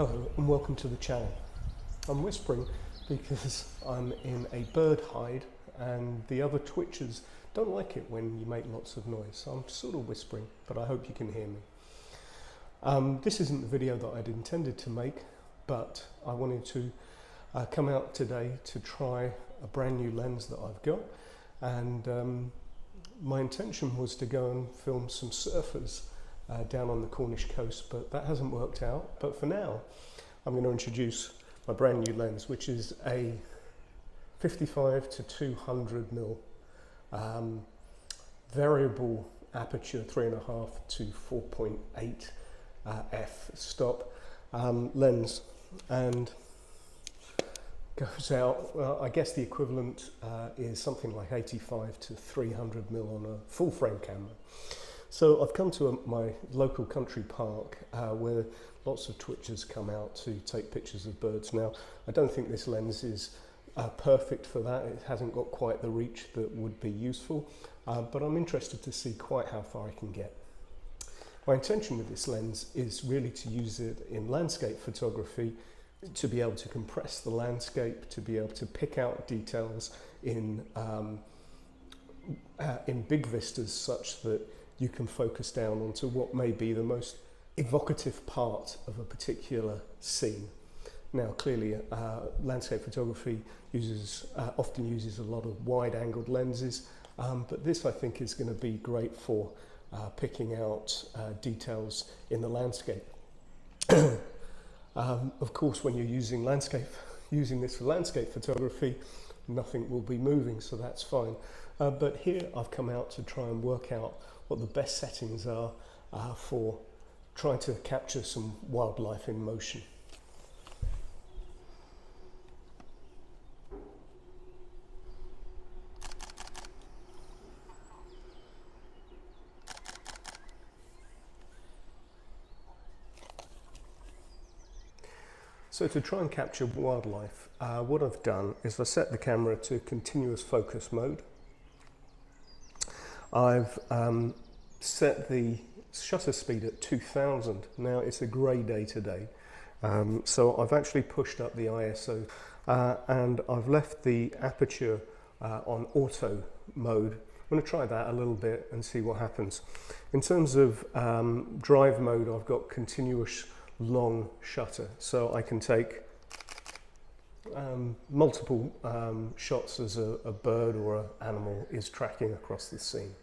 Hello and welcome to the channel. I'm whispering because I'm in a bird hide and the other twitchers don't like it when you make lots of noise, so I'm sort of whispering, but I hope you can hear me. This isn't the video that I'd intended to make, but I wanted to come out today to try a brand new lens that I've got, and my intention was to go and film some surfers down on the Cornish coast, but that hasn't worked out. But for now, I'm going to introduce my brand new lens, which is a 55 to 200mm variable aperture 3.5 to 4.8 f stop lens, and goes out, well, I guess the equivalent is something like 85 to 300mm on a full frame camera. So I've come to my local country park where lots of twitchers come out to take pictures of birds. Now, I don't think this lens is perfect for that. It hasn't got quite the reach that would be useful, but I'm interested to see quite how far I can get. My intention with this lens is really to use it in landscape photography, to be able to compress the landscape, to be able to pick out details in big vistas such that you can focus down onto what may be the most evocative part of a particular scene. Now, clearly, landscape photography often uses a lot of wide-angled lenses, but this, I think, is going to be great for picking out details in the landscape. Of course, when you're using this for landscape photography, nothing will be moving, so that's fine. But here I've come out to try and work out what the best settings are for trying to capture some wildlife in motion. So to try and capture wildlife, what I've done is I set the camera to continuous focus mode. I've set the shutter speed at 2000. Now, it's a grey day today, so I've actually pushed up the ISO and I've left the aperture on auto mode. I'm going to try that a little bit and see what happens. In terms of drive mode, I've got continuous long shutter, so I can take multiple shots as a bird or an animal is tracking across the scene.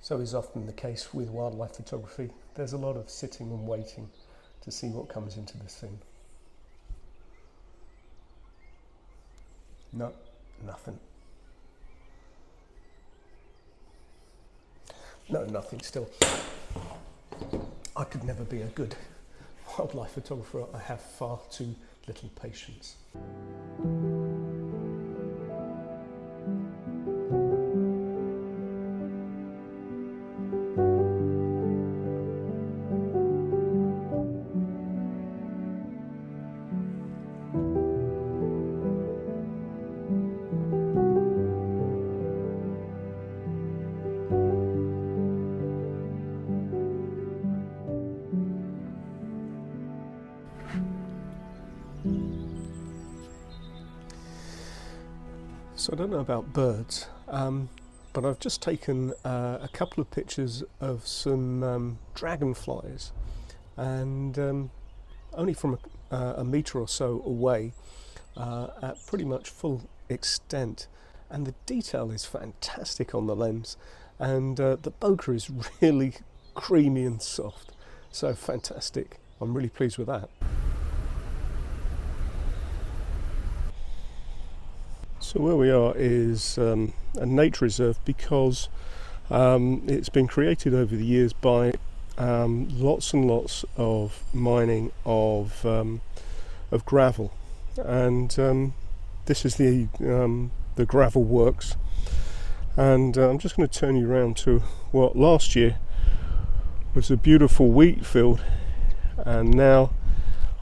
So is often the case with wildlife photography. There's a lot of sitting and waiting to see what comes into the scene. No, nothing. No, nothing still. I could never be a good wildlife photographer. I have far too little patience. So I don't know about birds, but I've just taken a couple of pictures of some dragonflies, and only from a metre or so away, at pretty much full extent, and the detail is fantastic on the lens, and the bokeh is really creamy and soft, so fantastic. I'm really pleased with that. So where we are is a nature reserve, because it's been created over the years by lots and lots of mining of gravel, and this is the gravel works. And I'm just going to turn you around to what last year was a beautiful wheat field, and now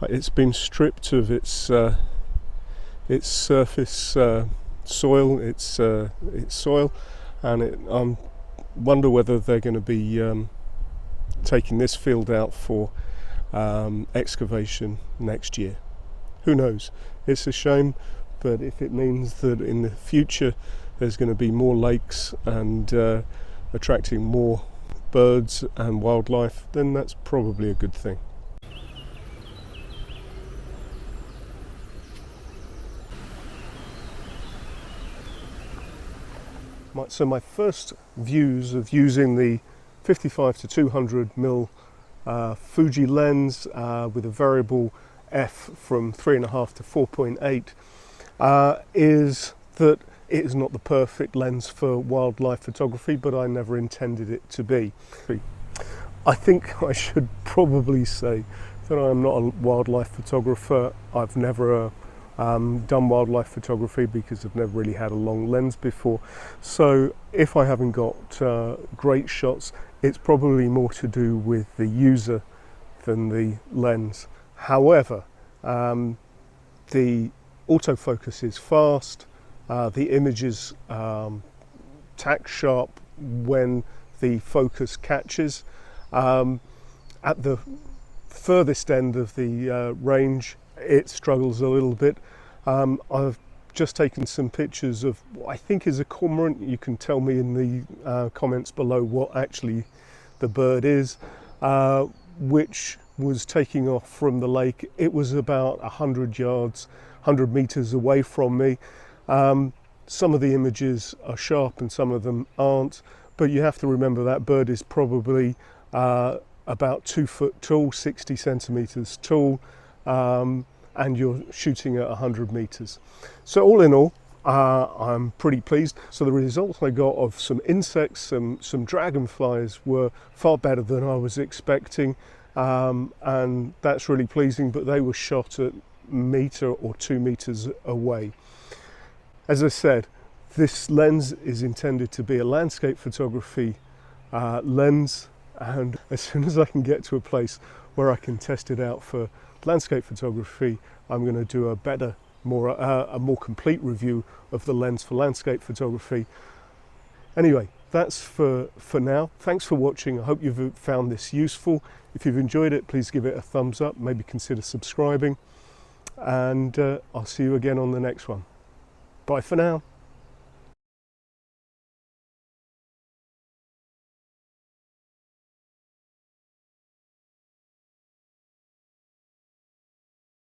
it's been stripped of its surface soil, its soil, and I wonder whether they're going to be taking this field out for excavation next year. Who knows? It's a shame, but if it means that in the future there's going to be more lakes and attracting more birds and wildlife, then that's probably a good thing. So my first views of using the 55 to 200mm Fuji lens with a variable f from 3.5 to 4.8 is that it is not the perfect lens for wildlife photography, but I never intended it to be. I think I should probably say that I am not a wildlife photographer. I've never done wildlife photography because I've never really had a long lens before. So if I haven't got great shots, it's probably more to do with the user than the lens. However, the autofocus is fast, the images tack sharp when the focus catches. At the furthest end of the range, it struggles a little bit. I've just taken some pictures of what I think is a cormorant. You can tell me in the comments below what actually the bird is, which was taking off from the lake. It was about 100 yards, 100 meters away from me. Some of the images are sharp and some of them aren't, but you have to remember that bird is probably about 2 foot tall, 60 centimeters tall, and you're shooting at 100 meters. So all in all, I'm pretty pleased. So the results I got of some insects, some dragonflies were far better than I was expecting, and that's really pleasing, but they were shot at meter or 2 meters away. As I said, this lens is intended to be a landscape photography lens, and as soon as I can get to a place where I can test it out for landscape photography, I'm going to do a better, a more complete review of the lens for landscape photography. Anyway, that's for now. Thanks for watching. I hope you've found this useful. If you've enjoyed it, please give it a thumbs up, maybe consider subscribing, and I'll see you again on the next one. Bye for now.